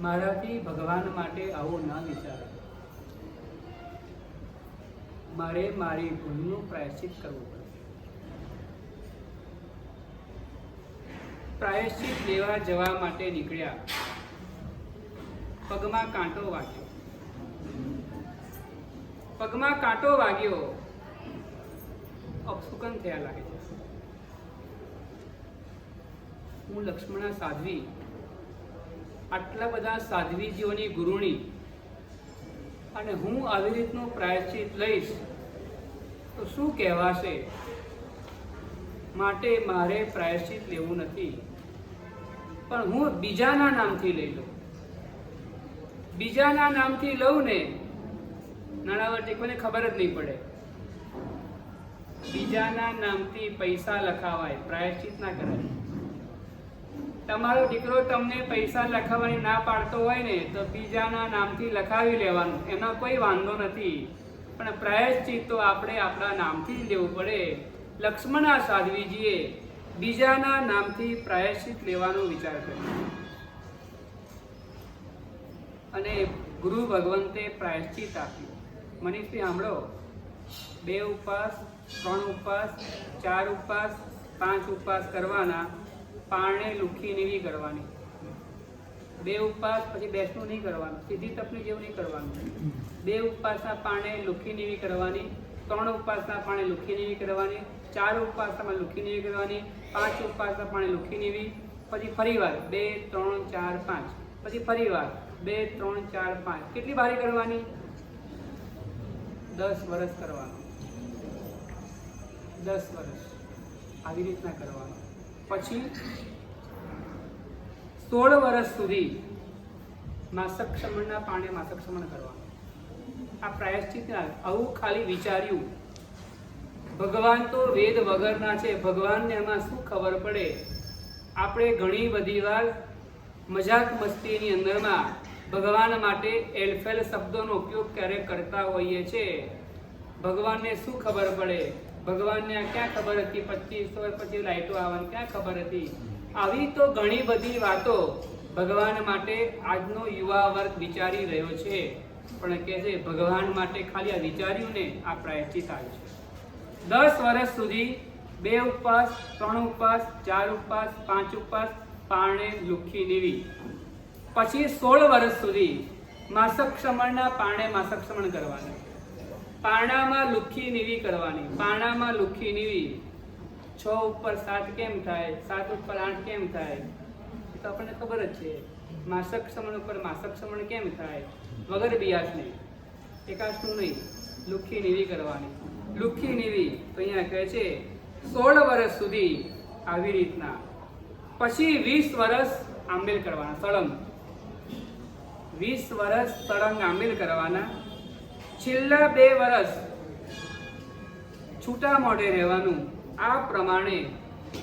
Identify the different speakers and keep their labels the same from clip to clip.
Speaker 1: મારાથી ભગવાન માટે આવું ન વિચારો. મારે મારી ભૂલનું પ્રાયશ્ચિત કરવું પડશે. પ્રાયશ્ચિત લેવા જવા માટે નીકળ્યા. પગમાં કાંટો વાગ્યો. પગમાં કાંટો વાગ્યો. અપશુકન થયા લાગે છે. હું લક્ષ્મણા સાધ્વી, આટલા બધા સાધ્વીજીઓની ગુરુણી, અને હું આવી રીતનું પ્રાયશ્ચિત લઈશ તો શું કહેવાશે? માટે મારે પ્રાયશ્ચિત લેવું નથી, પણ હું બીજાના નામથી લઈ લઉં. બીજાના નામથી લઉં ને, નાણાવટી કોઈને ખબર જ નહીં પડે. બીજાના નામથી પૈસા લખાવાય, પ્રાયશ્ચિત ના કરાય. તમારો દીકરો તમને પૈસા લખાવવાની ના પાડતો હોય ને તો બીજાના નામથી લખાવી લેવાનું, એનો કોઈ વાંધો નથી. પણ પ્રાયશ્ચિત તો આપણે આપણા નામથી જ લેવું પડે. લક્ષ્મણા સાધ્વીજીએ બીજાના નામથી પ્રાયશ્ચિત લેવાનો વિચાર કર્યો, અને ગુરુ ભગવંતે પ્રાયશ્ચિત આપ્યું. મનીષભાઈ સાંભળો, 2 ઉપવાસ, 3 ઉપવાસ, 4 ઉપવાસ, 5 ઉપવાસ કરવાના. પારણે લુખી નીવી કરવાની. 2 ઉપવાસ પછી બેસનું નહીં કરવાનું, સીધી તપની જેવું નહીં કરવાનું. 2 ઉપવાસના પારણે લુખી નીવી કરવાની, 3 ઉપવાસના પારણે લુખી નીવી કરવાની, 4 ઉપવાસમાં લુખી નીવી કરવાની, 5 ઉપવાસના પારણે લુખી નીવી, પછી ફરીવાર 2, 3, 4, 5, પછી ફરીવાર 2, 3, 4, 5. કેટલી બારી કરવાની? 10 વર્ષ કરવાનું. 10 વર્ષ આવી રીતના કરવાનું. પછી 16 વર્ષ સુધી માસક ક્ષમણના પાણે માસક ક્ષમણ કરવાનું. આ પ્રાયશ્ચિત આવું ખાલી વિચાર્યું. ભગવાન તો વેદ વગરના છે, ભગવાનને એમાં શું ખબર પડે? આપણે ઘણી બધી વાર મજાક મસ્તીની અંદરમાં ભગવાન માટે એલફેલ શબ્દોનો ઉપયોગ ક્યારેક કરતા હોઈએ છીએ. ભગવાનને શું ખબર પડે? ભગવાનને ક્યાં ખબર હતી 25 વર્ષ પછી લાઈટો આવવાની? ક્યાં ખબર હતી? આવી તો ઘણી બધી વાતો ભગવાન માટે આજનો યુવા વર્ગ વિચારી રહ્યો છે, પણ કહે છે ભગવાન માટે ખાલી આ વિચાર્યું ને આ પ્રાયશ્ચિત આવ્યું છે. 10 વર્ષ સુધી 2 ઉપવાસ, 3 ઉપવાસ, 4 ઉપવાસ, 5 ઉપવાસ, પારણે લુખી નીવી. પછી 16 વર્ષ સુધી માસક ક્ષમણના પારણે માસક ક્ષમણ કરવાના. પારણામાં લુખી નીવી કરવાની. પારણામાં લુખી નીવી. 6 ઉપર 7 કેમ થાય? 7 ઉપર 8 કેમ થાય? એ તો આપણને ખબર જ છે. માસક ક્ષમણ ઉપર માસક ક્ષમણ કેમ થાય? વગર બિયાસને, એકાશનું નહીં, લુખી નીવી કરવાની. લુખી નીવી તો અહીંયા કહે છે 16 વર્ષ સુધી આવી રીતના. પછી 20 વર્ષ આંબેલ કરવાના, સળંગ. 20 વર્ષ સળંગ આંબેલ કરવાના. છેલ્લા 2 વર્ષ છૂટા મોઢે રહેવાનું. આ પ્રમાણે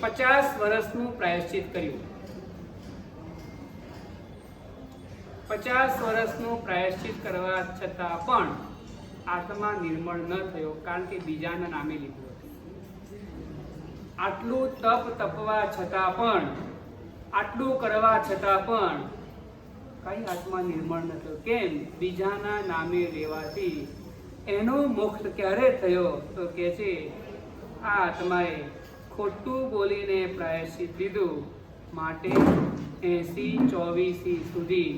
Speaker 1: 50 વર્ષનું પ્રાયશ્ચિત કર્યું. 50 વર્ષનું પ્રાયશ્ચિત કરવા છતાં પણ આત્મા નિર્મળ ન થયો, કારણ કે બીજાના નામે લીધું હતું. આટલું તપ તપવા છતાં પણ, આટલું કરવા છતાં પણ કઈ આત્મા નિર્મળ ન થયો. કેમ? બીજાના નામે લેવાથી. એનો મોક્ષ ક્યારે થયો? તો કહે છે આ આત્માએ ખોટું બોલીને પ્રાયશ્ચિત લીધું, માટે 80-24 સુધી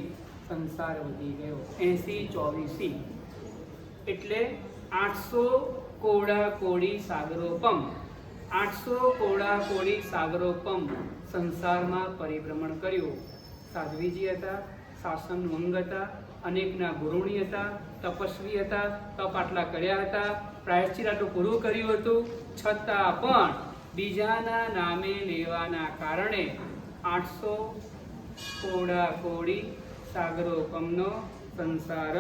Speaker 1: સંસાર વધી ગયો. 80-24 એટલે 800 કોડા કોડી સાગરોપમ. 800 કોડા કોડી સાગરોપમ સંસારમાં પરિભ્રમણ કર્યું. સાધ્વીજી હતા, શાસન મંગ હતા, અનેકના ગુરુણી હતા, તપસ્વી હતા, તપ આટલા કર્યા હતા, પ્રાયશ્ચિત આટલું પૂરું કર્યું હતું, છતાં પણ બીજાના નામે લેવાના કારણે 800 કોડા કોડી સાગરોપમનો સંસાર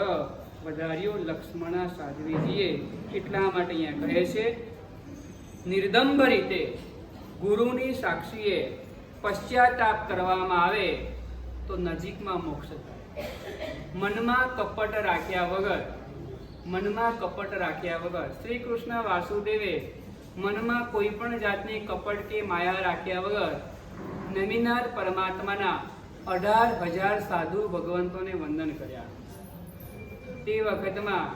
Speaker 1: વધાર્યો લક્ષ્મણા સાધ્વીજીએ. એટલા માટે અહીંયા કહે છે નિર્દંભ રીતે ગુરુની સાક્ષીએ પશ્ચાતાપ કરવામાં આવે તો નજીકમાં મોક્ષ થાય. મનમાં કપટ રાખ્યા વગર, મનમાં કપટ રાખ્યા વગર શ્રી કૃષ્ણ વાસુદેવે મનમાં કોઈ પણ જાતની કપટ કે માયા રાખ્યા વગર નમીનાર પરમાત્માના 18,000 સાધુ ભગવંતોને વંદન કર્યા. તે વખતમાં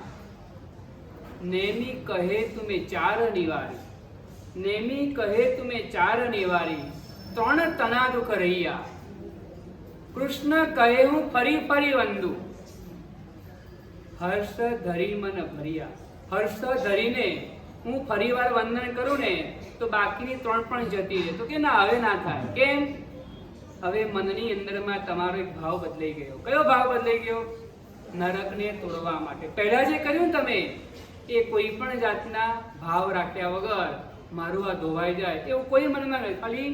Speaker 1: નેમી કહે તુમે ચાર નિવારી, નેમી કહે તુમે ચાર નિવારી, ત્રણ તના દુઃખ રહ્યા. કૃષ્ણ કહે હું ફરી ફરી વંદુ, હર્ષ ધરી મન ભર્યા. હર્ષ ધરીને હું ફરીવાર વંદન કરું ને તો બાકીની ત્રણ પણ જતી રહે. તો કે ના, હવે ના થાય. કેમ? હવે મનની અંદરમાં તમારો એક ભાવ બદલાઈ ગયો. કયો ભાવ બદલાઈ ગયો? નરકને તોડવા માટે. પહેલા જે કર્યું તમે એ કોઈ પણ જાતના ભાવ રાખ્યા વગર મારું આ ધોવાઈ જાય એવું કોઈ મનમાં નહીં. ખાલી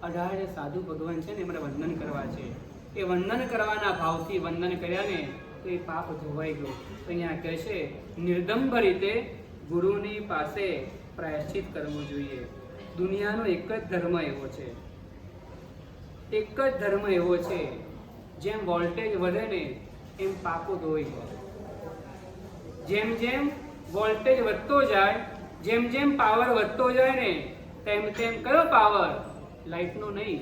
Speaker 1: 18 સાધુ ભગવાન છે ને એમને વંદન કરવા છે. એ વંદન કરવાના ભાવથી વંદન કર્યા ને તો એ પાપ ધોવાઈ ગયું. તો અહીંયા કહે છે નિર્દંભ રીતે ગુરુની પાસે પ્રાયશ્ચિત કરવું જોઈએ. દુનિયાનો એક જ ધર્મ એવો છે, એક જ ધર્મ એવો છે, જેમ વોલ્ટેજ વધે ને એમ પાપો ધોઈ જાય. જેમ જેમ વોલ્ટેજ વધતો જાય, જેમ જેમ પાવર વધતો જાય ને તેમ તેમ કયો પાવર? લાઇટનો નહીં.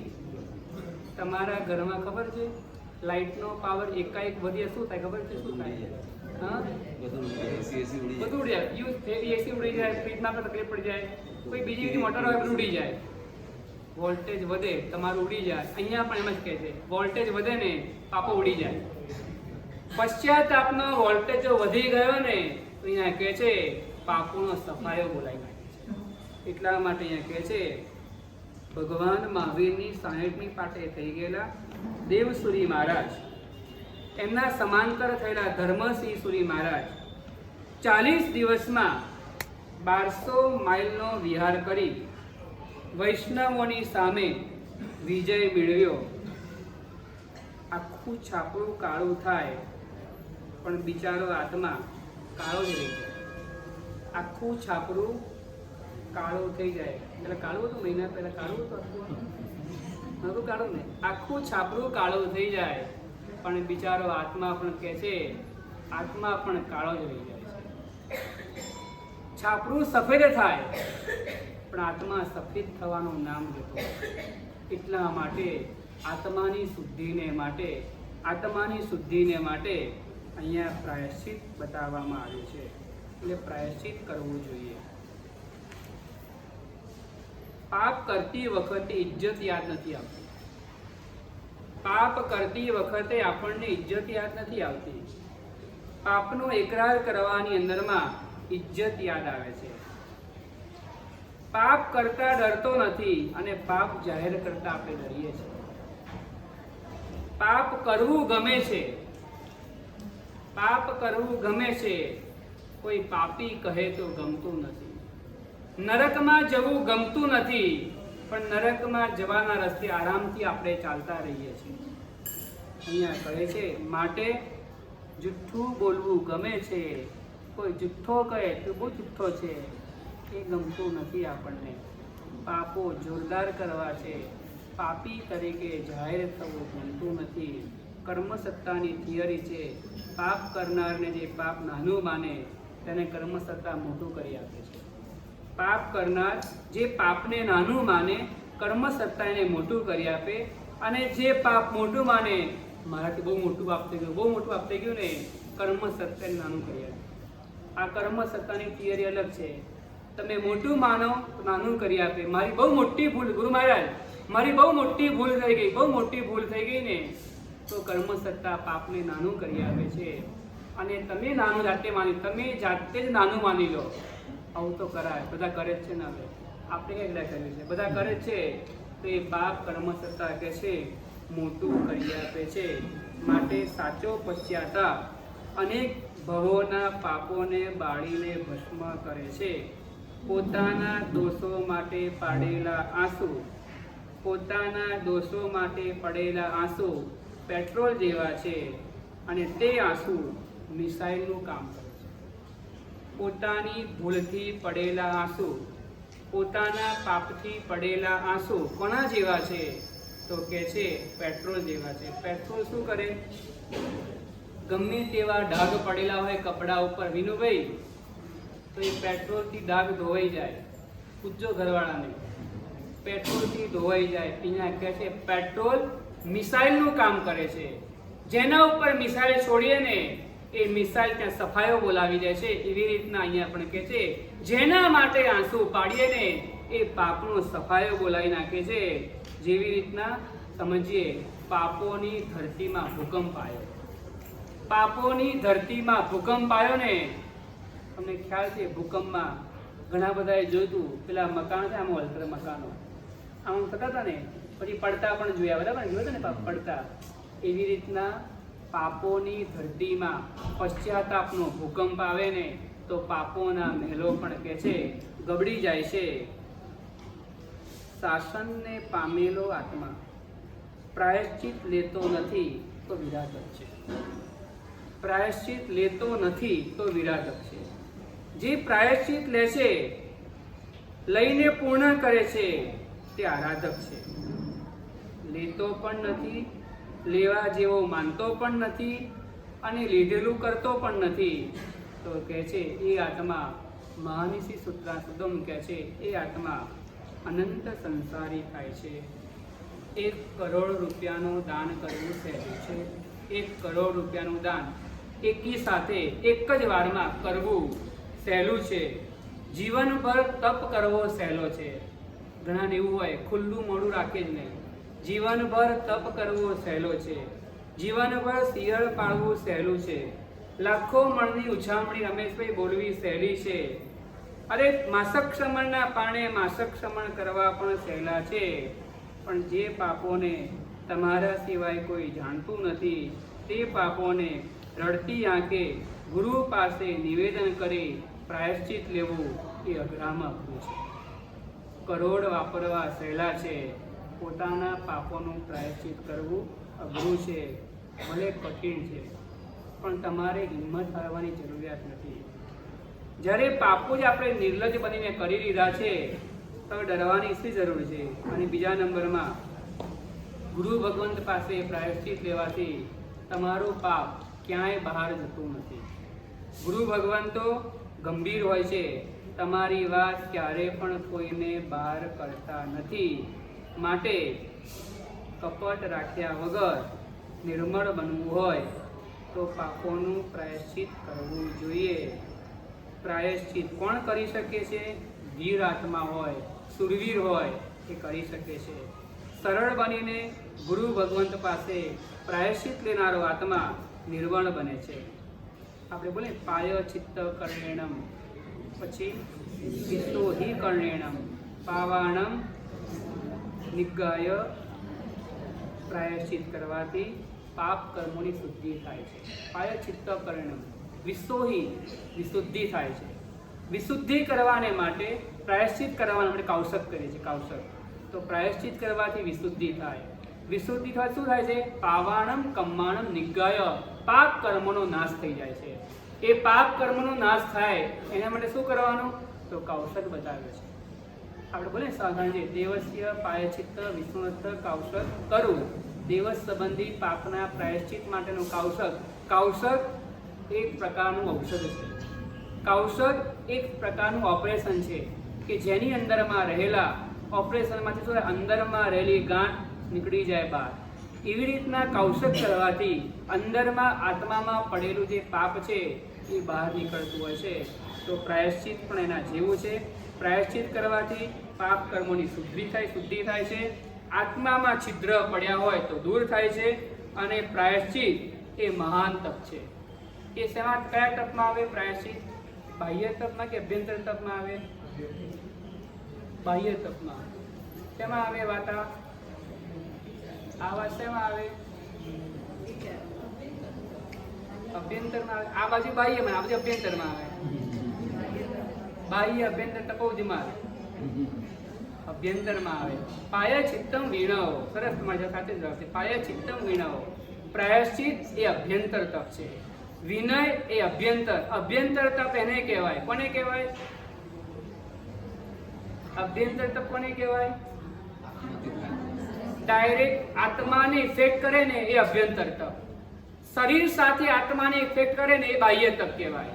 Speaker 1: તમારા ઘરમાં ખબર છે લાઇટનો પાવર એકાએક વધે શું થાય? ખબર છે શું થાય? હા, બધું ઉડી જાય. એસી ઉડી જાય, ફ્રીજમાં પણ તકલીફ પડી જાય, કોઈ બીજી મોટર હોય પણ ઉડી જાય. વોલ્ટેજ વધે તમારું ઉડી જાય. અહીંયા પણ એમ જ કહે છે વોલ્ટેજ વધે ને પાપો ઉડી જાય. પશ્ચાતાપનો વોલ્ટેજ જો વધી ગયો ને તો અહીંયા કહે છે પાપોનો સફાયો બોલાઈ નાખે છે. એટલા માટે અહીંયા કહે છે ભગવાન મહાવીરની 60મી પાટે થઈ ગયેલા દેવસુરી મહારાજ, એમના સમાંતર થયેલા ધર્મસિંહ સુરી મહારાજ 40 દિવસમાં 1200 માઇલનો વિહાર કરી વૈષ્ણવોની સામે વિજય મેળવ્યો. આખું છાપરું કાળું થાય પણ બિચારો આત્મા કાળો જ રહી જાય. આખું છાપરું કાળું થઈ જાય. એટલે કાળું હતું, મહિના પહેલા કાળું હતું, કાળું ને આખું છાપરું કાળું થઈ જાય પણ બિચારો આત્મા પણ કહે છે આત્મા પણ કાળો જ રહી જાય છે. છાપરું સફેદ થાય પણ આત્મા સફેદ થવાનું નામ લેતો. એટલા માટે આત્માની શુદ્ધિને માટે, આત્માની શુદ્ધિને માટે અહીંયા પ્રાયશ્ચિત બતાવવામાં આવ્યું છે. એટલે પ્રાયશ્ચિત કરવું જોઈએ. પાપ કરતી વખતે ઇજ્જત યાદ નથી આવતી. પાપ કરતી વખતે આપણને ઇજ્જત યાદ નથી આવતી. પાપનો એકરાર કરવાની અંદરમાં ઇજ્જત યાદ આવે છે. પાપ કરતા ડરતો નથી અને પાપ જાહેર કરતા આપણે ડરીએ છીએ. પાપ કરવું ગમે છે, પાપ કરવું ગમે છે, કોઈ પાપી કહે તો ગમતું નથી. નરકમાં જવું ગમતું નથી પણ નરકમાં જવાના રસ્તે આરામથી આપણે ચાલતા રહીએ છીએ. અહીંયા કહે છે માટે જુઠ્ઠું બોલવું ગમે છે. કોઈ જુઠ્ઠો કહે તો બહુ જુઠ્ઠો છે એ ગમતું નથી આપણને. પાપો જોરદાર કરવા છે, પાપી તરીકે જાહેર થવું ગમતું નથી. કર્મસત્તાની થિયરી છે. પાપ કરનારને જે પાપ નાનું માને તેને કર્મસત્તા મોટું કરી આપે છે. પાપ કરનાર જે પાપને નાનું માને કર્મસત્તા એને મોટું કરી આપે, અને જે પાપ મોટું માને મારાથી બહુ મોટું પાપ થઈ ગયું, બહુ મોટું પાપ થઈ ગયું ને કર્મસત્તાને નાનું કરી આપે. આ કર્મસત્તાની થિયરી અલગ છે. તમે મોટું માનો તો નાનું કરી આપે. મારી બહુ મોટી ભૂલ, ગુરુ મહારાજ મારી બહુ મોટી ભૂલ થઈ ગઈ, બહુ મોટી ભૂલ થઈ ગઈ ને તો કર્મસત્તા પાપને નાનું કરી આપે છે. અને તમે નાનું જાતે માની, તમે જાતે જ નાનું માની લો. આવું તો કરાય, બધા કરે જ છે ને. હવે આપણે કઈ કર્યું છે, બધા કરે જ છે. તો એ પાપ કર્મસત્તા કે છે મોટું કરી આપે છે. માટે સાચો પશ્ચાતાપ અનેક ભવોના પાપોને બાળીને ભસ્મ કરે છે. પોતાના દોષો માટે પાડેલા આંસુ, પોતાના દોષો માટે પડેલા આંસુ પેટ્રોલ જેવા છે અને તે આંસુ મિસાઇલનું કામ કરે છે. પોતાની ભૂલથી પડેલા આંસુ, પોતાના પાપથી પડેલા આંસુ કોના જેવા છે? તો કે છે પેટ્રોલ જેવા છે. પેટ્રોલ શું કરે? ગમે તેવા ડાઘ પડેલા હોય કપડા ઉપર વિનુભાઈ, તો એ પેટ્રોલથી ડાઘ ધોવાઈ જાય. પૂછજો ઘરવાળાને, પેટ્રોલથી ધોવાઈ જાય. અહીંયા કહે છે પેટ્રોલ મિસાઇલનું કામ કરે છે. જેના ઉપર મિસાઇલ છોડીએ ને એ મિસાઇલ ત્યાં સફાયો બોલાવી દે છે. એવી રીતના અહીંયા પણ કહે છે જેના માટે આંસુ પાડીએ ને એ પાપનો સફાયો બોલાવી નાખે છે. જેવી રીતના સમજીએ પાપોની ધરતીમાં ભૂકંપ આવ્યો. પાપોની ધરતીમાં ભૂકંપ આવ્યો ને તમને ખ્યાલ છે ભૂકંપમાં ઘણા બધાએ જોયું પેલા મકાન છે આમ હલતર મકાનો આમ થતા હતા ને પછી પડતા પણ જોયા બરાબર જોયું ને પડતા. એવી રીતના પાપોની ધરતીમાં પશ્ચાતાપનો ભૂકંપ આવે ને તો પાપોના મહેલો પણ કે છે ગબડી જાય છે. શાસનને પામેલો આત્મા પ્રાયશ્ચિત લેતો નથી તો વિરાટક છે. પ્રાયશ્ચિત લેતો નથી તો વિરાટક છે. જે પ્રાયશ્ચિત લે છે લઈને પૂર્ણ કરે છે તે આરાધક છે. લેતો પણ નથી, લેવા જેવો માનતો પણ નથી અને લીધેલું કરતો પણ નથી તો કહે છે એ આત્મા મહાનિષિ સૂત્રાસુદમ કહે છે એ આત્મા અનંત સંસારી થાય છે. 1 કરોડ રૂપિયાનું દાન કરવું સહેલું છે. 1 કરોડ રૂપિયાનું દાન એકી સાથે એક જ વારમાં કરવું સહેલું છે. જીવનભર તપ કરવો સહેલો છે. ઘણાને એવું હોય ખુલ્લું મોઢું રાખે જ નહીં. જીવનભર તપ કરવો સહેલો છે. જીવનભર શિયળ પાળવું સહેલું છે. લાખો મણની ઉછામણી રમેશભાઈ બોલવી સહેલી છે. અરે માસક શમણના પાણે માસક શમણ કરવા પણ સહેલા છે. પણ જે પાપોને તમારા સિવાય કોઈ જાણતું નથી તે પાપોને રડતી આંખે ગુરુ પાસે નિવેદન કરી પ્રાયશ્ચિત લેવું એ અઘરામાં અઘરું છે. કરોડ વાપરવા સહેલા છે. પોતાના પાપોનું પ્રાયશ્ચિત કરવું અઘરું છે, ભલે કઠિન છે, પણ તમારે હિંમત હારવાની જરૂરિયાત નથી. જ્યારે પાપો જ આપણે નિર્લજ્જ બનીને કરી લીધા છે તો ડરવાની શી જરૂર છે? અને બીજા નંબરમાં ગુરુ ભગવંત પાસે પ્રાયશ્ચિત લેવાથી તમારું પાપ ક્યાંય બહાર જતું નથી. ગુરુ ભગવંતો ગંભીર હોય છે. તમારી વાત ક્યારે પણ કોઈને બહાર કરતા નથી. માટે કપટ રાખ્યા વગર નિર્મળ બનવું હોય તો પાપોનું પ્રાયશ્ચિત કરવું જોઈએ. પ્રાયશ્ચિત કોણ કરી શકે છે? વીર આત્મા હોય, સુરવીર હોય એ કરી શકે છે. સરળ બનીને ગુરુ ભગવંત પાસે પ્રાયશ્ચિત લેનારો આત્મા નિર્મળ બને છે. આપણે બોલે પાય ચિત્ત કર્ણેણમ, પછી વિસ્તોહિ કર્ણેણમ પાવાણમ નિગ્ગાય. પ્રાયશ્ચિત કરવાથી પાપ કર્મોની શુદ્ધિ થાય છે. પાય ચિત્ત કર્ણમ વિસ્તોહિ વિશુદ્ધિ થાય છે. વિશુદ્ધિ કરવાને માટે પ્રાયશ્ચિત કરવાને આપણે કૌશક કરીએ છીએ. કૌશક તો પ્રાયશ્ચિત કરવાથી વિશુદ્ધિ થાય. વિશુદ્ધિ થાય શું થાય છે? પાવાણમ કમ્માણમ નિગ્ગાય. પાપ કર્મોનો નાશ થઈ જાય છે. એ પાપ કર્મનો નાશ થાય એના માટે શું કરવાનું? તો કૌશક બતાવે છે. આપણે બોલે સાધારણ છે દેવસ્ય પાયચિત્ત વિષ્ણુસ્થ કૌશક કરું. દેવસ સંબંધી પાપના પ્રાયશ્ચિત માટેનું કૌશક. કૌશક એક પ્રકારનું ઔષધ છે. કૌશક એક પ્રકારનું ઓપરેશન છે કે જેની અંદરમાં રહેલા ઓપરેશનમાંથી શું અંદરમાં રહેલી ગાંઠ નીકળી જાય બહાર. એવી રીતના કૌશક કરવાથી અંદરમાં આત્મામાં પડેલું જે પાપ છે એ બહાર નીકળતું હોય છે. તો પ્રાયશ્ચિત પણ એના જેવું છે. પ્રાયશ્ચિત કરવાથી પાપ કર્મોની શુદ્ધિ થાય છે. આત્મામાં છિદ્ર પડ્યા હોય તો દૂર થાય છે. અને પ્રાયશ્ચિત એ મહાન તપ છે. એ શેમાં કયા તપમાં આવે પ્રાયશ્ચિત? બાહ્ય તપમાં કે અભ્યંતર તપમાં આવે? બાહ્ય તપમાં. શેમાં આવે વાતા? આ વાત શેમાં આવે? અભ્યંતરમાં આવે. આ બાજુ બાહ્યમાં, આ બાજુ અભ્યંતરમાં આવે. બાહ્ય અભ્યંતર તપોવધીમાં આવે, અભ્યંતરમાં આવે. પાય ચિત્તમ વિણવો. સરસ, તમારી સાથે જ આવશે. પાય ચિત્તમ વિણવો. પ્રાયશ્ચિત એ અભ્યંતર તપ છે. વિનય એ અભ્યંતર. અભ્યંતર તપ એને કહેવાય. કોને કહેવાય? અભ્યંતર તપ કોને કહેવાય? ડાયરેક્ટ આત્માને ઇફેક્ટ કરે ને એ અભ્યંતર તપ. શરીર સાથે આત્માને ઇફેક્ટ કરે ને એ બાહ્ય તપ કહેવાય.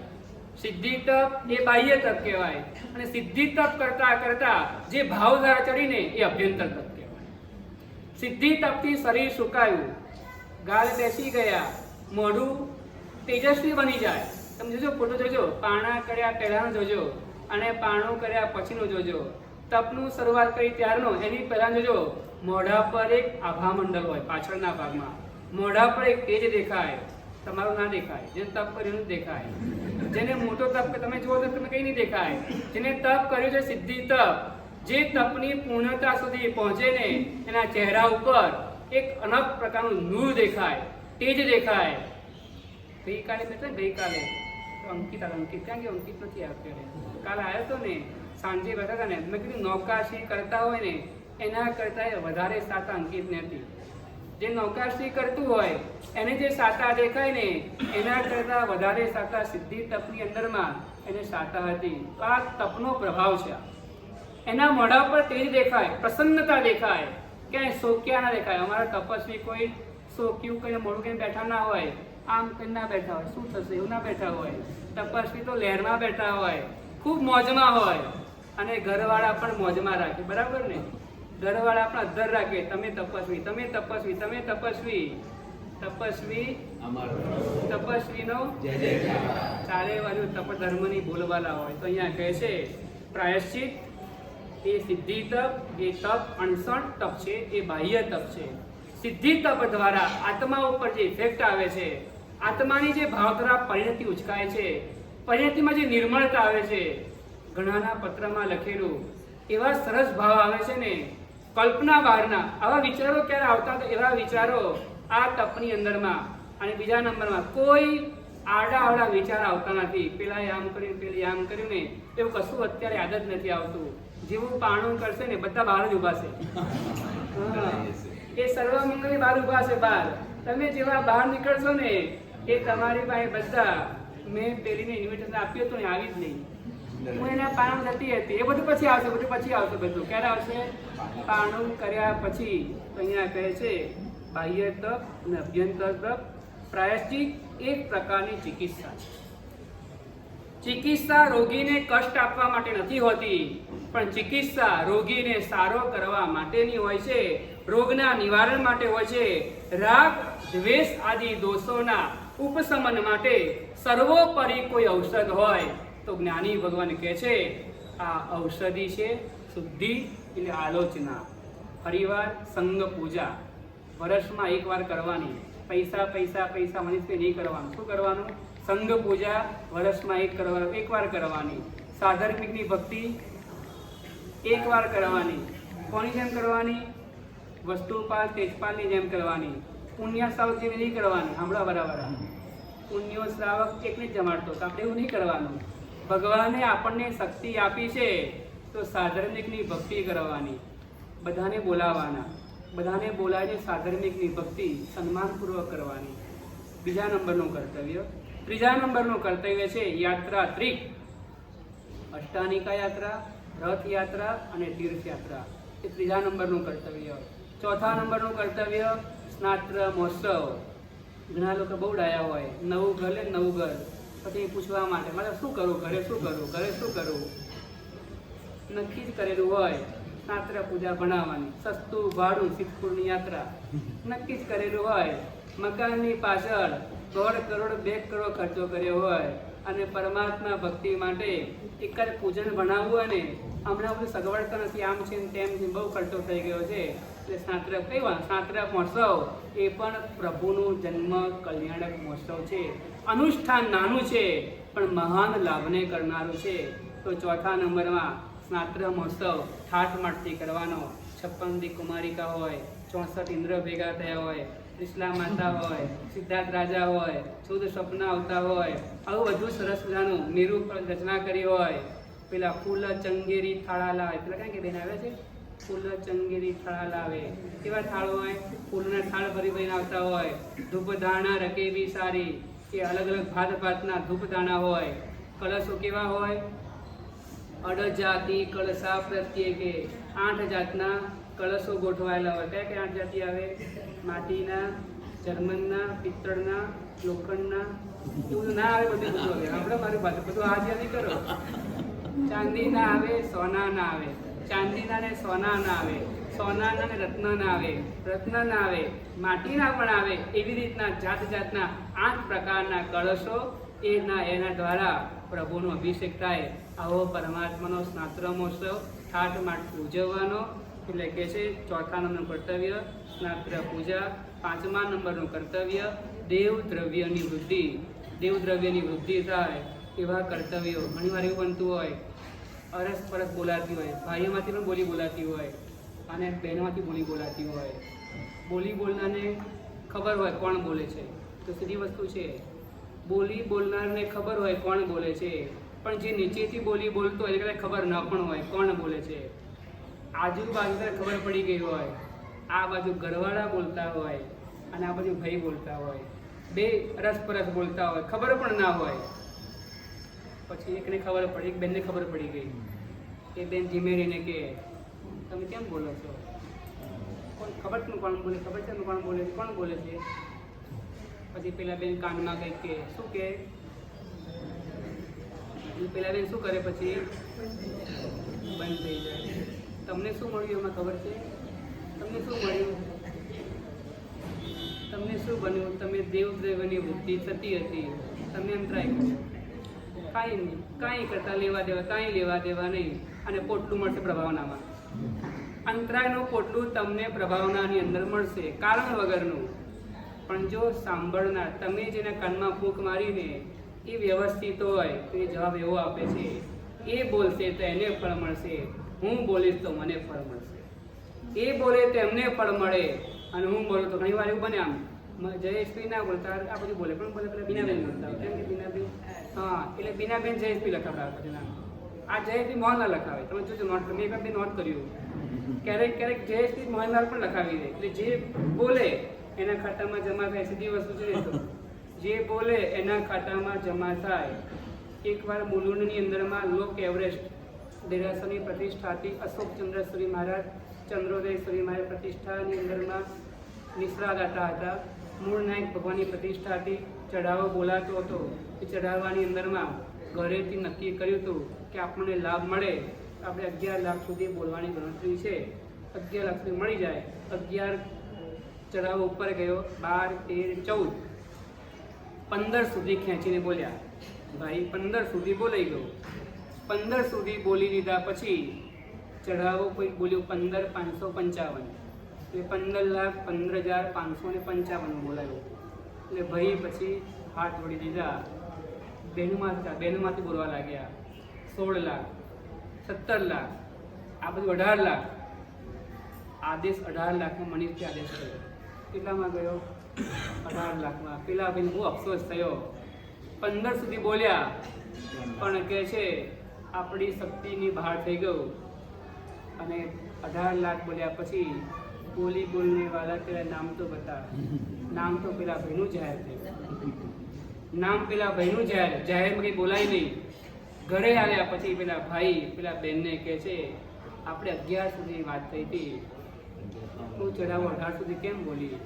Speaker 1: સિદ્ધિ તપ એ બાહ્ય તપ કહેવાય. અને સિદ્ધિ તપ કરતા કરતા જે ભાવ દ્વારા ચડીને એ અભ્યંતર તપ કહેવાય. સિદ્ધિ તપથી શરીર સુકાયું, ગાલ બેસી ગયા, મોઢું તેજસ્વી બની જાય. તમે જોજો, ફોટો જોજો, પારણા કર્યા પહેલાનો જોજો અને પારણું કર્યા પછીનો જોજો. તપનું શરૂઆત કરી ત્યારનો, એની પહેલા જોજો, મોઢા પર એક આભા મંડળ હોય, પાછળના ભાગમાં મોઢા પર એક તેજ દેખાય. તમારું ના દેખાય, જેને તપ કર્યું દેખાય. જેને મોટો તપ તમે જુઓ તો તમે કઈ નહીં દેખાય. જેને તપ કર્યું છે સિદ્ધિ તપ, જે તપની પૂર્ણતા સુધી પહોંચે ને, એના ચહેરા ઉપર એક અનક પ્રકારનું નૂર દેખાય, તેજ દેખાય. ગઈકાલે ગઈકાલે અંકિત ક્યાં ગયો? અંકિત નથી આવ્યો. કાલે આવ્યો હતો ને, સાંજે બેઠા હતા ને, મેં કીધું નૌકાશ્રી કરતા હોય ને એના કરતા વધારે સાતા અંકિતને હતી. જે નૌકાશ્રી કરતું હોય એને જે સાતા દેખાય ને એના કરતા વધારે સાતા સિદ્ધિ તપની અંદરમાં એને સાતા હતી. તો આ તપનો પ્રભાવ છે. એના મોઢા પર તેજ દેખાય, પ્રસન્નતા દેખાય, ક્યાંય શોક્યા ના દેખાય. અમારા તપસ્વી કોઈ શોક્યું કહીને મોઢું કહીને બેઠા ના હોય, આમ કઈ ના બેઠા હોય, શું થશે એવું ના બેઠા હોય. તપસ્વી તો લહેરમાં બેઠા હોય, ખૂબ મોજમાં હોય, અને ઘરવાળા પણ મોજમાં રાખે. બરાબર ને? ઘરવાળા પણ અધર રાખે, તમે તપસ્વી, તમે તપસ્વી, તમે તપસ્વી. તપસ્વીનો ચારે બાજુ તપ ધર્મની બોલવાલા હોય. તો અહીંયા કહે છે પ્રાયશ્ચિત એ સિદ્ધિ તપ, એ તપ અણસણ તપ છે, એ બાહ્ય તપ છે. સિદ્ધિ તપ દ્વારા આત્મા ઉપર જે ઇફેક્ટ આવે છે, આત્માની જે ભાવતરા પરિણતિ ઉચકાય છે, પરિણતિમાં જે નિર્મળતા આવે છે, ઘણાના પત્રમાં લખેલું એવા સરસ ભાવ આવે છે ને, કલ્પના બહારના. આવા વિચારો ક્યારે આવતા હતા? એવા વિચારો આ તપની અંદરમાં. અને બીજા નંબરમાં કોઈ આડા આવડા વિચાર આવતા નથી. પેલા આમ કર્યું, પેલી આમ કર્યું ને, એવું કશું અત્યારે યાદ જ નથી આવતું. જેવું પારણું કરશે ને બધા બહાર જ ઉભા છે. એ સર્વમંગલી બહાર ઉભા છે. બહાર તમે જેવા બહાર નીકળશો ને એ તમારી પાસે બધા, મેં પેલીને ઇન્વિટેશન આપ્યું હતું ને, આવી જ નહીં. હું એના પારણું થતી હતી. એ બધું પછી આવશે, બધું પછી આવશે. બધું ક્યારે આવશે? પારણું કર્યા પછી. તો અહીંયા કહે છે બાહ્ય તપ અને અભ્યંતર તપ. પ્રાયશ્ચિત એક પ્રકારની ચિકિત્સા છે. ચિકિત્સા રોગીને કષ્ટ આપવા માટે નથી હોતી, પણ ચિકિત્સા રોગીને સારો કરવા માટેની હોય છે, રોગના નિવારણ માટે હોય છે, રાગ દ્વેષ આદિ દોષોના ઉપશમન માટે સર્વોપરી કોઈ ઔષધ હોય તો જ્ઞાની ભગવાન કહે છે આ ઔષધિ છે. શુદ્ધિ એટલે આલોચના. ફરીવાર સંગ પૂજા વર્ષમાં એકવાર કરવાની. પૈસા પૈસા પૈસા મનીષભાઈ નહીં કરવાનું. શું કરવાનું? સંગ પૂજા વર્ષમાં એકવાર કરવાની. સાધર્મિકની ભક્તિ એકવાર કરવાની. કોની જેમ કરવાની? વસ્તુપાલ તેજપાલની જેમ કરવાની. પુણ્ય શ્રાવક જેવી નહીં કરવાની. સાંભળો બરાબર. પુણ્યો શ્રાવક એકને જ જમાડતો, તો આપણે એવું નહીં કરવાનું. ભગવાને આપણને શક્તિ આપી છે તો સાધર્મિકની ભક્તિ કરવાની. બધાને બોલાવવાના. બધાને બોલાવીને સાધર્મિકની ભક્તિ સન્માનપૂર્વક કરવાની. બીજા નંબરનું કર્તવ્ય. ત્રીજા નંબરનું કર્તવ્ય છે યાત્રા ત્રિક. અષ્ટાનિકા યાત્રા, રથયાત્રા અને તીર્થયાત્રા. એ ત્રીજા નંબરનું કર્તવ્ય. ચોથા નંબરનું કર્તવ્ય સ્નાત્ર મહોત્સવ. ઘણા લોકો બહુ ડાયા હોય, નવું ઘર લે નવું ઘર, પછી પૂછવા માટે મારે શું કરવું, ઘરે શું કરવું, ઘરે શું કરવું. નક્કી જ કરેલું હોય સ્નાત્ર પૂજા ભણાવવાની. સસ્તું ભાડું સિદ્ધપુરની યાત્રા નક્કી જ કરેલું હોય. મકાનની પાછળ 1.5 કરોડ 2 કરોડ ખર્ચો કર્યો હોય અને પરમાત્મા ભક્તિ માટે એક જ પૂજન ભણાવવું હોય ને, હમણાં બધું સગવડતા નથી, આમ છે તેમ છે, બહુ ખર્ચો થઈ ગયો છે. એટલે સ્નાત્ર મહોત્સવ એ પણ પ્રભુનું જન્મ કલ્યાણક મહોત્સવ છે. અનુષ્ઠાન નાનું છે પણ મહાન લાભને કરનારું છે. તો ચોથા નંબરમાં સ્નાત્ર મહોત્સવ ઠાઠમાઠથી કરવાનો. 56 કુમારિકા હોય, 64 ઇન્દ્ર ભેગા થયા હોય, ત્રિશલા માતા હોય, સિદ્ધાર્થ રાજા હોય, 14 સપના આવતા હોય, આવું બધું સરસ મજાનું મેરુ પર રચના કરી હોય. પેલા ફૂલ ચંગેરી થાળા લાવે, પેલા ક્યાં કે બેન આવે છે, ફૂલ ચંગેરી થાળા લાવે. કેવા થાળ હોય? ફૂલના થાળ ભરી ભરીને આવતા હોય. ધૂપદાણા રકેબી સારી, કે અલગ અલગ ભાતના ધૂપદાણા હોય. કળશો કેવા હોય? 8 જાતિ કળશા પ્રત્યેકે, 8 જાતના કળશો ગોઠવાયેલા હોય. કયા કયા 8 જાતિ આવે? માટીના, જર્મનના, પિત્તળના, લોખંડના. એવું ના આવે, બધું બધું આવે. આપણે મારી પાસે બધું આ જ્યાં નહીં કરો. ચાંદી ના આવે, સોના ના આવે. ચાંદીના ને સોના ના આવે. સોનાના અને રત્નના આવે, રત્નના આવે, માટીના પણ આવે. એવી રીતના જાત જાતના 8 પ્રકારના કળશો એના દ્વારા પ્રભુનો અભિષેક થાય. આવો પરમાત્માનો સ્નાત્ર મહોત્સવ ઠાઠ ઉજવવાનો. એટલે કે છે ચોથા નંબરનું કર્તવ્ય સ્નાત્ર પૂજા. 5મા નંબરનું કર્તવ્ય દેવ દ્રવ્યની વૃદ્ધિ. દેવ દ્રવ્યની વૃદ્ધિ થાય એવા કર્તવ્યો. ઘણીવાર એવું બનતું હોય, અરસપરસ બોલાતી હોય, ભાઈઓમાંથી પણ બોલી બોલાતી હોય અને બહેનોમાંથી બોલી બોલાતી હોય. બોલી બોલનારને ખબર હોય કોણ બોલે છે, તો સીધી વસ્તુ છે. બોલી બોલનારને ખબર હોય કોણ બોલે છે, પણ જે નીચેથી બોલી બોલતો હોય એટલે ખબર ન પણ હોય કોણ બોલે છે. આજુબાજુ ખબર પડી ગઈ હોય, આ બાજુ ઘરવાળા બોલતા હોય અને આ બાજુ ભાઈ બોલતા હોય, બે અરસપરસ બોલતા હોય, ખબર પણ ના હોય. પછી એકને ખબર પડી, એક બેનને ખબર પડી ગઈ. એ બેન ધીમે રહીને કે તમે કેમ બોલો છો? ખબર છે કોણ બોલે? ખબર છે કોણ બોલે છે? કોણ બોલે છે? પછી પેલા બેન કાનમાં કંઈક કે શું કે પેલા બેન શું કરે? પછી બંધ થઈ જાય. તમને શું મળ્યું એમાં ખબર છે? તમને શું મળ્યું? તમને શું બન્યું? તમે દેવદ્રવ્યની વૃદ્ધિ થતી હતી, તમે એમ ટ્રાય કરો. કાંઈ નહીં, કાંઈ કરતા લેવા દેવા, કાંઈ લેવા દેવા નહીં. અને પોટલું મળશે પ્રભાવનામાં. અંતરાયનું પોટલું તમને પ્રભાવનાની અંદર મળશે, કારણ વગરનું. પણ જો સાંભળનાર, તમે જેના કાનમાં ફૂંક મારીને એ વ્યવસ્થિત હોય તો એ જવાબ એવો આપે છે, એ બોલશે તો એને ફળ મળશે, હું બોલીશ તો મને ફળ મળશે. એ બોલે તો એમને ફળ મળે અને હું બોલું તો ઘણી વાર એવું બને. આમ જયેશભાઈ ના બોલતા આ બધું બોલે, પણ બોલે પેલા બીનાબેન બોલતા કેમ કે બીનાબેન, હા, એટલે બીનાબેન જયેશભાઈ લખાવડાવે. પછી નામ આ જયેશભાઈ મોહનલાલ લખાવે. તમે જોજો નોટ, મેં એક બી નોટ કર્યું. ક્યારેક ક્યારેક જયેશભાઈ મોહનલાલ પણ લખાવી દે. એટલે જે બોલે એના ખાતામાં જમા થાય. સીધી વસ્તુ જોઈએ તો જે બોલે એના ખાતામાં જમા થાય. એકવાર મુલુંડની અંદરમાં લોક એવરેસ્ટ દેરાસરની પ્રતિષ્ઠાથી અશોકચંદ્ર શ્રી મહારાજ, ચંદ્રોદય શ્રી મહારાજ પ્રતિષ્ઠાની અંદરમાં નિશ્રા ગાતા હતા. મૂળ નાયક ભગવાનની પ્રતિષ્ઠાથી ચઢાવો બોલાતો હતો. એ ચઢાવવાની અંદરમાં ઘરેથી નક્કી કર્યું હતું કે આપણને લાભ મળે, આપણે 11 લાખ સુધી બોલવાની ગણતરી છે. 11 લાખ સુધી મળી જાય. 11 ચઢાવો ઉપર ગયો, 12, 13, 14, 15 સુધી ખેંચીને બોલ્યા. ભાઈ 15 સુધી બોલાઈ ગયો. 15 સુધી બોલી લીધા પછી ચઢાવો કોઈ બોલ્યું 15,555. એટલે 15,15,555 બોલાયો. એટલે ભાઈ પછી હાથ જોડી દીધા. બહેનોમાંથી બોલવા લાગ્યા. 16 લાખ, 17 લાખ, આ બધું 18 લાખ. આદેશ 18 લાખમાં મનીષથી આદેશ થયો. કેટલામાં ગયો? 18 લાખમાં. પેલા ભાઈને બહુ અફસોસ થયો. 15 સુધી બોલ્યા પણ કહે છે આપણી શક્તિની બહાર થઈ ગયું. અને 18 લાખ બોલ્યા પછી બોલી બોલને વાળા તેરા નામ તો બતા. નામ તો પેલા ભાઈનું જાહેર થયું. નામ પેલા ભાઈનું જાહેરમાં કંઈ બોલાય નહીં. ઘરે આવ્યા પછી પેલા ભાઈ પેલા બેનને કહે છે આપણે 11 સુધી વાત થઈ હતી, હું ચઢાવો 18 સુધી કેમ બોલી?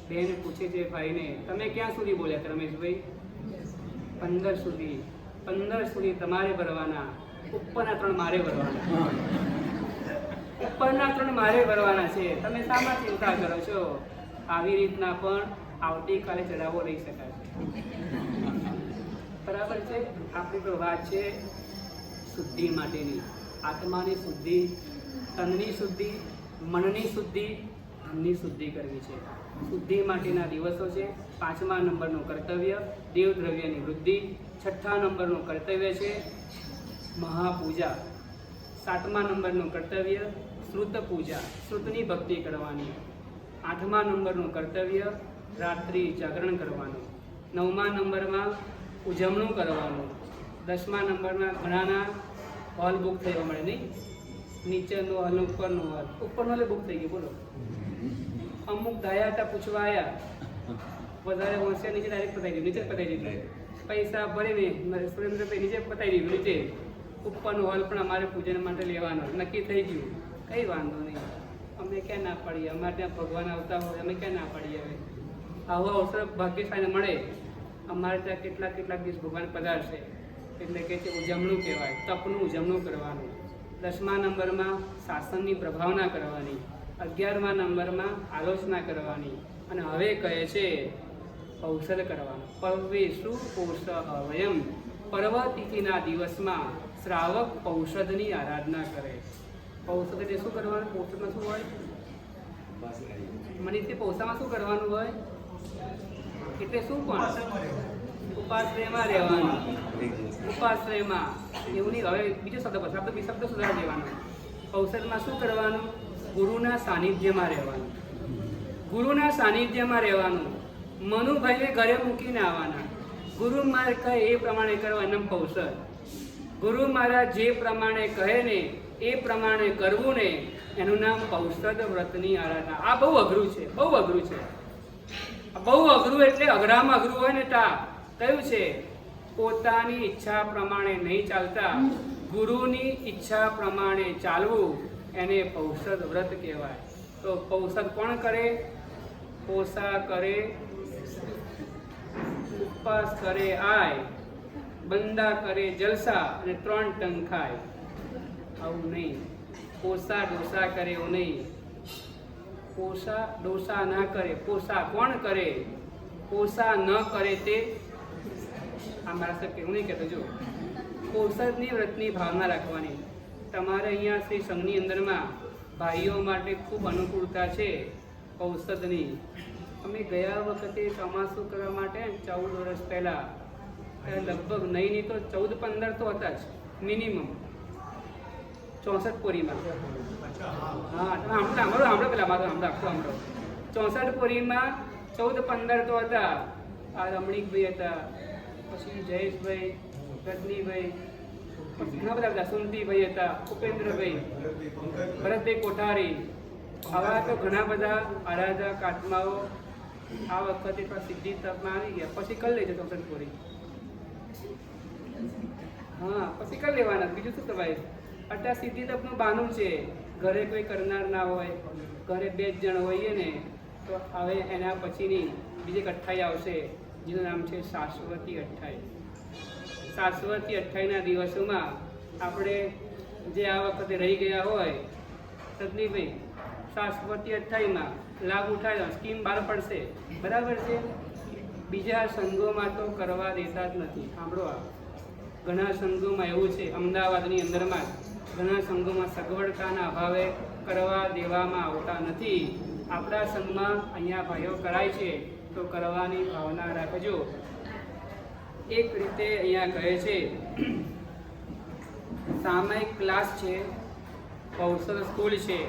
Speaker 1: બેન પૂછે છે ભાઈને તમે ક્યાં સુધી બોલ્યા હતા રમેશભાઈ? 15 સુધી. 15 સુધી તમારે ભરવાના, ઉપરના 3 મારે ભરવાના. ઉપરના 3 મારે ભરવાના છે. તમે શામાં ચિંતા કરો છો? આવી રીતના પણ આવતીકાલે ચઢાવો લઈ શકાય છે. બરાબર છે. આપણી તો વાત છે શુદ્ધિ માટેની. આત્માની શુદ્ધિ, તનની શુદ્ધિ, મનની શુદ્ધિ, ધનની શુદ્ધિ કરવી છે. શુદ્ધિ માટેના દિવસો છે. 5મા નંબરનું કર્તવ્ય દેવ દ્રવ્યની વૃદ્ધિ. 6થા નંબરનું કર્તવ્ય છે મહાપૂજા. 7મા નંબરનું કર્તવ્ય શ્રુત પૂજા, શ્રુતની ભક્તિ કરવાની. 8મા નંબરનું કર્તવ્ય રાત્રિ જાગરણ કરવાનું. 9મા નંબરમાં ઉજવણું કરવાનું. 10મા નંબરના ઘણાના હોલ બુક થયો મળે નહીં, નીચેનો હોલ ઉપરનો હોલ. ઉપરનો હોલ બુક થઈ ગયો. બોલો અમુક ગાયા હતા પૂછવા આવ્યા, વધારે હોશિયાર નીચે ડાયરેક્ટ પતાવી દીધું, નીચે જ પતાવી દીધું. પૈસા ભરીને સુરેન્દ્રભાઈ નીચે પતાવી દીધું નીચે. ઉપરનો હોલ પણ અમારે પૂજન માટે લેવાનો નક્કી થઈ ગયું. કંઈ વાંધો નહીં, અમે ક્યાં ના પાડીએ? અમારે ત્યાં ભગવાન આવતા હોય, અમે ક્યાં ના પાડીએ? હવે આવો અવસર ભાગ્યશાળીને મળે. અમારે ત્યાં કેટલાક દિવસ ભગવાન પધારશે. એટલે કે છે ઉજવણું કહેવાય, તપનું ઉજવણું કરવાનું. 10મા નંબરમાં શાસનની પ્રભાવના કરવાની, 11મા નંબરમાં આલોચના કરવાની, અને હવે કહે છે ઔષધ કરવાનું. પર્વેશુ પૌષ અવયમ, પર્વ તિથિના દિવસમાં શ્રાવક ઔષધની આરાધના કરે. ઔષધ એટલે શું કરવાનું? ઔષધમાં શું હોય? મને તે પૌષામાં શું કરવાનું હોય? એટલે શું પણ ઉપાશ્રયમાં રહેવાનું. ઉપાશ્રયમાં એવું નહીં. હવે બીજો શબ્દ સુધારી દેવાનો. ઔષધમાં શું કરવાનું? ગુરુના સાનિધ્યમાં રહેવાનું. ગુરુના સાનિધ્યમાં રહેવાનું. મનુભાઈને ઘરે મૂકીને આવવાના. ગુરુ મારે કહે એ પ્રમાણે કરવા, એમ ઔષધ. ગુરુ મહારાજ જે પ્રમાણે કહે ને એ પ્રમાણે કરવું ને, એનું નામ ઔષધ વ્રતની આરાધના. આ બહુ અઘરું છે, બહુ અઘરું છે. બહુ અઘરું એટલે અઘરામાં અઘરું હોય ને તા કયું છે? પોતાની ઈચ્છા પ્રમાણે નહીં ચાલતા, ગુરુની ઈચ્છા પ્રમાણે ચાલવું, એને ઔષધ વ્રત કહેવાય. તો ઔષધ કોણ કરે? પોષા કરે, ઉપવાસ કરે આય, બંદા કરે જલસા, અને 3 ટંક ખાય. આવું નહીં. પોષા ડોસા કરે એવું નહીં. પોષા ડોસા ના કરે. પોષા કોણ કરે? પોષા ન કરે તે આ મારા સાહેબ એવું નહીં કહેતો. જો ઔષધની વ્રતની ભાવના રાખવાની. તમારે અહીંયા શ્રી સંઘની અંદરમાં ભાઈઓ માટે ખૂબ અનુકૂળતા છે ઔષધની. અમે ગયા વખતે ચોમાસું કરવા માટે 14 વર્ષ પહેલાં લગભગ નહીં તો 14-15 તો હતા જ મિનિમમ 64 પોરીમાં. હા, તમે સાંભળો પેલા મારું સાંભળો. 64 પોરીમાં 14-15 તો હતા. આ રમણીકભાઈ હતા, પછી જયેશભાઈ, રજનીભાઈ, ઘણા બધા સુનતીભાઈ હતા, ઉપેન્દ્રભાઈ, ભરતભાઈ કોઠારી, આવા તો ઘણા બધા આરાધક આત્માઓ આ વખતે પણ સિદ્ધિ તપમાં આવી ગયા. પછી કરી લેજો 64 પોરી. હા, પછી કરી લેવાના. બીજું શું કહેવાય? અત્યારે સિદ્ધિ તપનું બહાનું છે. ઘરે કોઈ કરનાર ના હોય, ઘરે 2 જ જણ હોઈએ ને, તો હવે એના પછીની બીજી એક 28 આવશે, જેનું નામ છે શાશ્વતી 28. શાશ્વતી 28ના દિવસોમાં આપણે જે આ વખતે રહી ગયા હોય, રજનીભાઈ, શાશ્વતી 28માં લાભ ઉઠાવ્યો, સ્કીમ બહાર પડશે. બરાબર છે? બીજા સંઘોમાં તો કરવા દેતા જ નથી. સાંભળો, આ ઘણા સંઘોમાં એવું છે, અમદાવાદની અંદરમાં ઘણા સંઘોમાં સગવડતાના અભાવે કરવા દેવામાં આવતા નથી. આપણા સંઘમાં અહીંયા ભાઈઓ કરાય છે તો કરવાની ભાવના રાખજો. એક રીતે અહીંયા કહે છે સામયિક ક્લાસ છે, ઔષધ સ્કૂલ છે,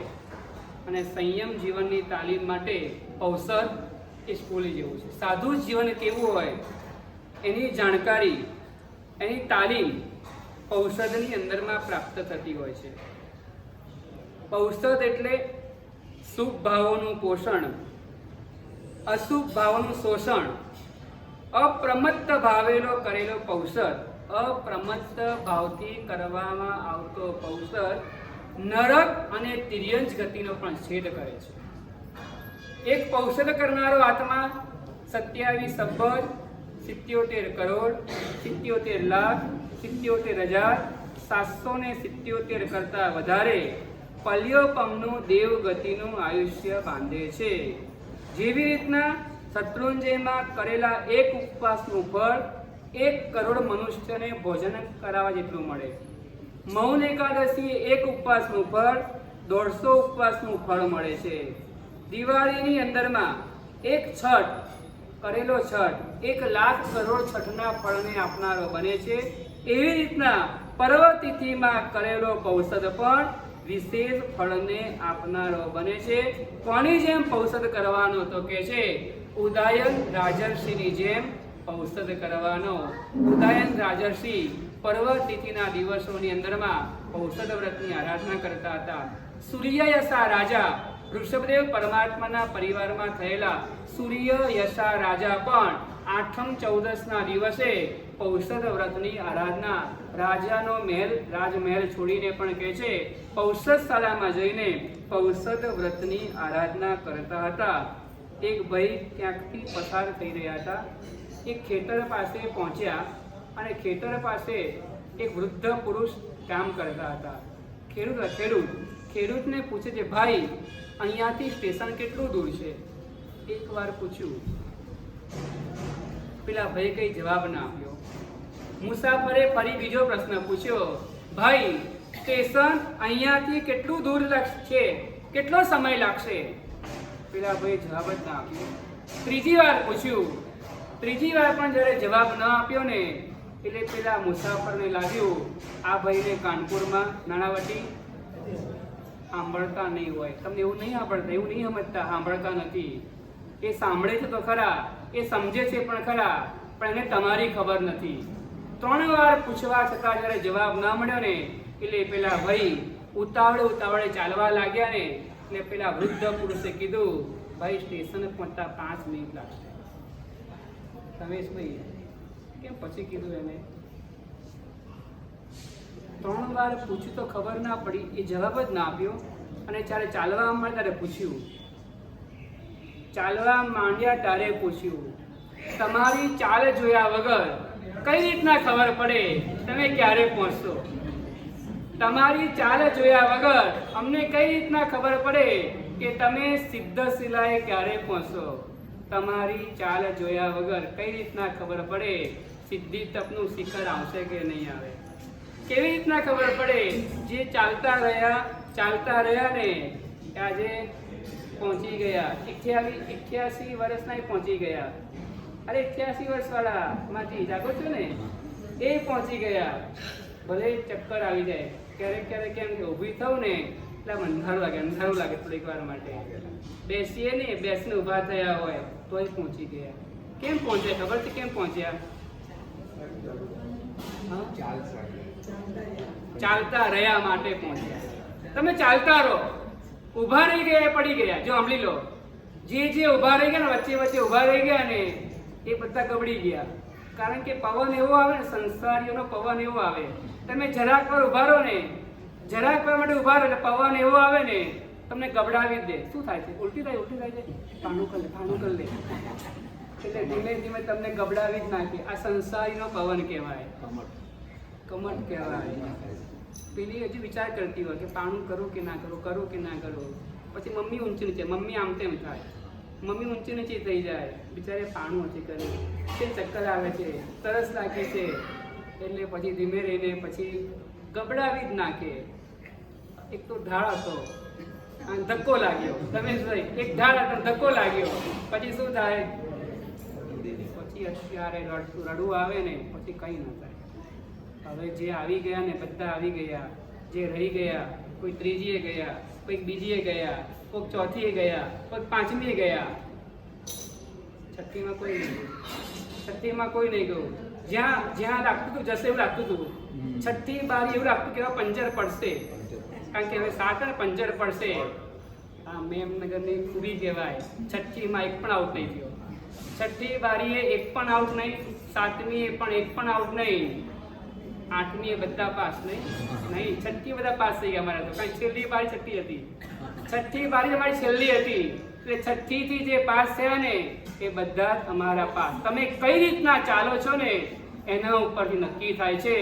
Speaker 1: અને સંયમ જીવનની તાલીમ માટે ઔષધ એ સ્કૂલ જેવું છે. સાધુ જીવન કેવું હોય એની જાણકારી, એની તાલીમ ઔષધની અંદરમાં પ્રાપ્ત થતી હોય છે. ઔષધ એટલે શુભ ભાવોનું પોષણ, અશુભ ભાવોનું શોષણ, અપ્રમત્ત ભાવેલો કરેલો ઔષધ, અપ્રમત્ત ભાવથી કરવામાં આવતો ઔષધ નરક અને તિર્યંજ ગતિનો પણ છેદ કરે છે. એક ઔષધ કરનારો આત્મા 27 અબજ 77 કરોડ 77 લાખ 77,777 કરતાં વધારે પલ્યોપમનું દેવ ગતિનું આયુષ્ય બાંધે છે. જેવી રીતના શત્રુંજયમાં કરેલા એક ઉપવાસનું ફળ 1 કરોડ મનુષ્યને ભોજન કરાવવા જેટલું મળે. મૌન એકાદશી એક ઉપવાસનું ફળ 150 ઉપવાસનું ફળ મળે છે. દિવાળીની અંદરમાં એક છઠ કરેલો છઠ 1 લાખ કરોડ છઠના ફળને આપનારો બને છે. એવી રીતના પર્વ તિથિમાં કરેલો ઔષધ પણ વિશેષ ફળને આપનારો બને છે. કોની જેમ ઔષધ કરવાનો? તો કે છે ઉદયન રાજર્ષિની જેમ ઔષધ કરવાનો. ઉદયન રાજર્ષિ પર્વ તિથિના દિવસોની અંદરમાં ઔષધ વ્રતની આરાધના કરતા હતા. સૂર્યયશા રાજા, વૃષભદેવ પરમાત્માના પરિવારમાં થયેલા સૂર્યયશા રાજા પણ 8મ 14ના દિવસે ઔષધ વ્રતની આરાધના રાજાનો મહેલ, રાજમહેલ છોડીને પણ કહે છે ઔષધશાળામાં જઈને ઔષધ વ્રતની આરાધના કરતા હતા. એક ભાઈ ક્યાંકથી પસાર થઈ રહ્યા હતા. એક ખેતર પાસે પહોંચ્યા અને ખેતર પાસે એક વૃદ્ધ પુરુષ કામ કરતા હતા. ખેડૂતને પૂછે છે, ભાઈ અહીંયાથી સ્ટેશન કેટલું દૂર છે? એકવાર પૂછ્યું, પેલા ભાઈ કઈ જવાબ ના આપ્યો. મુસાફરે ફરી બીજો પ્રશ્ન પૂછ્યો, ભાઈ સ્ટેશન અહીંયાથી કેટલું દૂર છે? કેટલો સમય લાગશે? પેલા ભાઈ જવાબ જ ના આપ્યો. ત્રીજી વાર પૂછ્યું. ત્રીજી વાર પણ જ્યારે જવાબ ન આપ્યો ને એટલે પેલા મુસાફરને લાગ્યું આ ભાઈને કાનપુરમાં નાણાવટી સાંભળતા નહીં હોય. તમને એવું નહીં સાંભળતા, એવું નહીં સમજતા, સાંભળતા નથી. એ સાંભળે છે તો ખરા, એ સમજે છે પણ ખરા, પણ એને તમારી ખબર નથી. 3 વાર પૂછવા છતાં જ્યારે જવાબ ના મળ્યો ને એટલે પેલા ભાઈ ઉતાવળે ચાલવા લાગ્યા ને એટલે પેલા વૃદ્ધ પુરુષે કીધું, ભાઈ સ્ટેશન પહોંચતા 5 મિનિટ લાગશે. રમેશભાઈ કેમ પછી કીધું એને? 3 વાર પૂછ્યું તો ખબર ના પડી, એ જવાબ જ ના આપ્યો. અને જ્યારે ચાલવા માંડ્યા ત્યારે પૂછ્યું, ચાલવા માંડ્યા ત્યારે પૂછ્યું, તમારી ચાલ જોયા વગર કઈ રીતના ખબર પડે તમે ક્યારે પહોંચશો? તમારી ચાલ જોયા વગર અમને કઈ રીતના ખબર પડે કે તમે સિદ્ધશિલાએ ક્યારે પહોંચશો? તમારી ચાલ જોયા વગર કઈ રીતના ખબર પડે સિદ્ધિ તપનું શિખર આવશે કે નહીં આવે? કેવી રીતના ખબર પડે? જે ચાલતા રહ્યા ને આજે પહોંચી ગયા 88 વર્ષના પહોંચી ગયા. અરે 88 વર્ષવાળા માંથી જાગો છો ને, એ પહોંચી ગયા. ભલે ચક્કર આવી જાય, ક્યારેક કેમ કે ઊભી થવું ને એટલે અંધારું લાગે થોડીક વાર માટે. બેસીએ ને, બેસીને ઊભા થયા હોય તોય પહોંચી ગયા. કેમ પહોંચ્યા ખબર છે? કેમ પહોંચ્યા? ચાલતા રહ્યા માટે પહોંચ્યા. તમે ચાલતા રહો, ઊભા રહી ગયા પડી ગયા. જો સાંભળી લો, જે ઊભા રહી ગયા ને, વચ્ચે ઊભા રહી ગયા ને એ બધા ગબડી ગયા. કારણ કે પવન એવો આવે ને, સંસારીઓનો પવન એવો આવે, તમે જરાક વાર ઊભા રહો ને, જરાક વાર માટે ઊભા રહો એટલે પવન એવો આવે ને તમને ગબડાવી જ દે. શું થાય છે? ઉલટી થાય છે. પાણું કર લે. એટલે ધીમે તમને ગબડાવી જ નાખે. આ સંસારીનો પવન કહેવાય, કમટ કહેવાય. પેલી હજી વિચાર કરતી હોય કે પાણું કરું કે ના કરું. પછી મમ્મી ઊંચી નીચે, મમ્મી આમ તેમ થાય, મમ્મી ઊંચી નીચે થઈ જાય, બિચારે પાણું ઓછી કરે, તે ચક્કર આવે છે, તરસ લાગે છે, એટલે પછી ધીમે રહીને પછી ગબડાવી જ નાખે. એક તો ઢાળ હતો અને ધક્કો લાગ્યો. તમે એક ઢાળ હતો, ધક્કો લાગ્યો, પછી શું થાય? પછી અત્યારે રડવું આવે ને પછી કંઈ ન થાય. હવે જે આવી ગયા ને બધા આવી ગયા, જે રહી ગયા કોઈ ત્રીજીએ ગયા, કોઈક બીજીએ ગયા, કોઈક ચોથીએ ગયા, કોઈક પાંચમીએ ગયા, છઠ્ઠીમાં કોઈ નહીં ગયું. જ્યાં લાગતું હતું જશે એવું લાગતું હતું. છઠ્ઠી બારી એવું લાગતું કે પંચર પડશે, કારણ કે હવે 7 પંચર પડશે. આ મેમનગરની ખૂબી કહેવાય. છઠ્ઠીમાં એક પણ આઉટ નહીં થયો. છઠ્ઠી બારીએ એક પણ આઉટ નહીં, 7મીએ પણ એક પણ આઉટ નહીં, 8મીએ બધા પાસ નહીં. છઠ્ઠી બધા પાસ થઈ ગયા અમારા તો. કારણ છેલ્લી બારી છઠ્ઠી હતી. છઠ્ઠી બારી અમારી છેલ્લી હતી એટલે છઠ્ઠીથી જે પાસ થયા ને એ બધા જ અમારા પાસ. તમે કઈ રીતના ચાલો છો ને એના ઉપરથી નક્કી થાય છે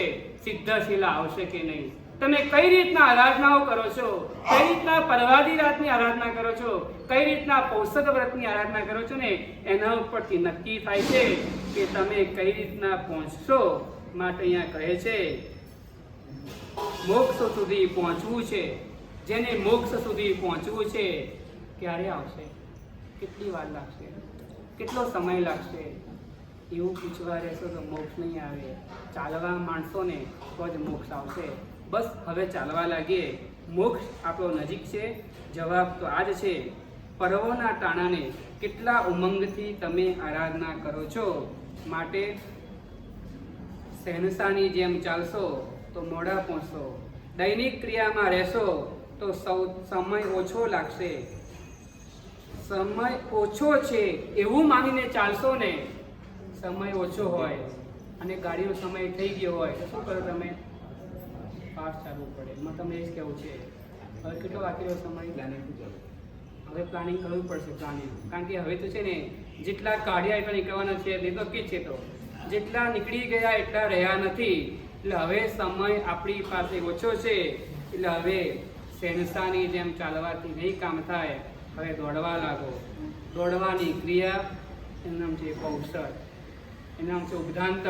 Speaker 1: સિદ્ધશિલા આવશે કે નહીં. તમે કઈ રીતના આરાધનાઓ કરો છો, કઈ રીતના પરવાદી રાતની આરાધના કરો છો, કઈ રીતના પૌષધ વ્રતની આરાધના કરો છો ને એના ઉપરથી નક્કી થાય છે કે તમે કઈ રીતના પહોંચશો. માટે અહીંયા કહે છે મોક્ષ સુધી પહોંચવું છે. જેને મોક્ષ સુધી પહોંચવું છે ક્યારે આવશે, કેટલી વાર લાગશે, કેટલો સમય લાગશે, એવું પૂછવા રહેશો તો મોક્ષ નહીં આવે. ચાલવા માંડશો ને તો જ મોક્ષ આવશે. બસ હવે ચાલવા લાગીએ, મોક્ષ આપણો નજીક છે. જવાબ તો આ જ છે. પર્વોના ટાણાને કેટલા ઉમંગથી તમે આરાધના કરો છો. માટે સહેનશાની જેમ ચાલશો તો મોડા પહોંચશો. દૈનિક ક્રિયામાં રહેશો તો સમય ઓછો લાગશે. સમય ઓછો છે એવું માનીને ચાલશો ને, સમય ઓછો હોય અને ગાડીનો સમય થઈ ગયો હોય તો શું કરો તમે? ફાસ્ટ ચાલવું પડે. એમાં તમને એ જ કહેવું છે. હવે કેટલો બાકી સમય? હવે પ્લાનિંગ કરવું પડશે. કારણ કે હવે તો છે ને જેટલા કાઢ્યા એટલા નીકળવાના છે એ તો કે છે, તો જેટલા નીકળી ગયા એટલા રહ્યા નથી. એટલે હવે સમય આપણી પાસે ઓછો છે. એટલે હવે શહેનશાહની જેમ ચાલવાથી નહીં કામ થાય, હવે દોડવા લાગો. દોડવાની ક્રિયા એનું નામ છે કૌશળ, એનું નામ છે ઉપધાંત.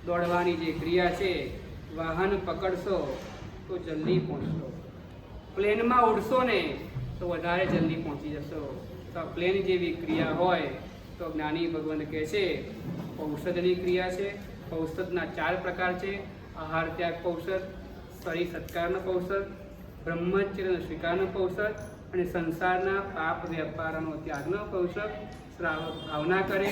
Speaker 1: દોડવાની જે ક્રિયા છે, વાહન પકડશો તો જલ્દી પહોંચશો, પ્લેનમાં ઉડશો ને તો વધારે જલ્દી પહોંચી જશો. તો પ્લેન જેવી ક્રિયા હોય તો જ્ઞાની ભગવાન કહે છે ઔષધની ક્રિયા છે. ઔષધના 4 પ્રકાર છે: આહાર ત્યાગ કૌશલ, શરીર સત્કારનો કૌશલ, બ્રહ્મચર્ય સ્વીકારનો કૌશલ અને સંસારના પાપ વેપારનો ત્યાગનો કૌશલ. શ્રાવક ભાવના કરે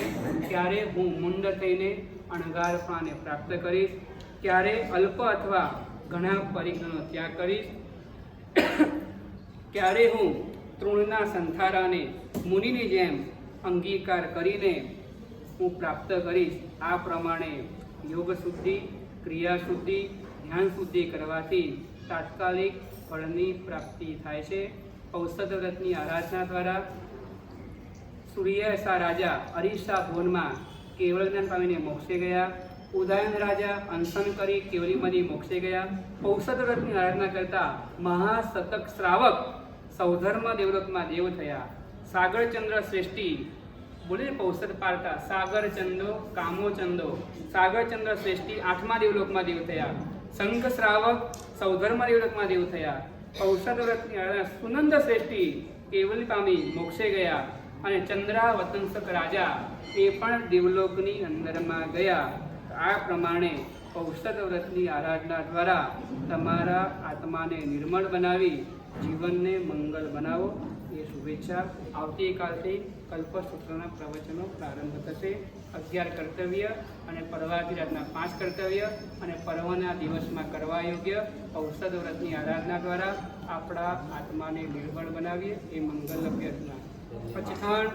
Speaker 1: ત્યારે હું મુંડ થઈને અણગાર ફળાને પ્રાપ્ત કરીશ, ત્યારે અલ્પ અથવા ઘણા પરિગ્રહનો ત્યાગ કરીશ, ત્યારે હું તૃણના સંથારાને મુનિની જેમ અંગીકાર કરીને હું પ્રાપ્ત કરીશ. આ પ્રમાણે યોગ શુદ્ધિ, ક્રિયા શુદ્ધિ, ધ્યાન શુદ્ધિ કરવાથી તાત્કાલિક ફળની પ્રાપ્તિ થાય છે. ઔષધ વ્રતની આરાધના દ્વારા સૂર્યસા રાજા અરીસા ભુવનમાં કેવળ જ્ઞાન પામીને મોક્ષે ગયા. ઉદયન રાજા અનશન કરી કેવલીમાંથી મોક્ષે ગયા. ઔષધ વ્રતની આરાધના કરતા મહાશતક શ્રાવક સૌધર્મ દેવલોકમાં દેવ થયા. સાગરચંદ્ર શ્રેષ્ઠી બોલે ઔષધ પાડતા સાગરચંદો કામોચંદો, સાગરચંદ્ર શ્રેષ્ઠી 8મા દેવલોકમાં દેવ થયા. શંખ શ્રાવક સૌધર્મ દેવલોકમાં દેવ થયા. ઔષધ વ્રતની આરાધના સુનંદ શ્રેષ્ઠી કેવલી પામી મોક્ષે ગયા. અને ચંદ્રાવતંસક રાજા એ પણ દેવલોકની અંદરમાં ગયા. આ પ્રમાણે ઔષધ વ્રતની આરાધના દ્વારા તમારા આત્માને નિર્મળ બનાવી જીવનને મંગલ બનાવો. એ શુભેચ્છા. આવતીકાલથી કલ્પસૂત્રના પ્રવચનો પ્રારંભ થશે. 11 કર્તવ્ય અને પર્વાધિ રાતના 5 કર્તવ્ય અને પર્વના દિવસમાં કરવા યોગ્ય ઔષધ વ્રતની આરાધના દ્વારા આપણા આત્માને નિર્મળ બનાવીએ એ મંગલ અભ્યર્થના. પચખાણ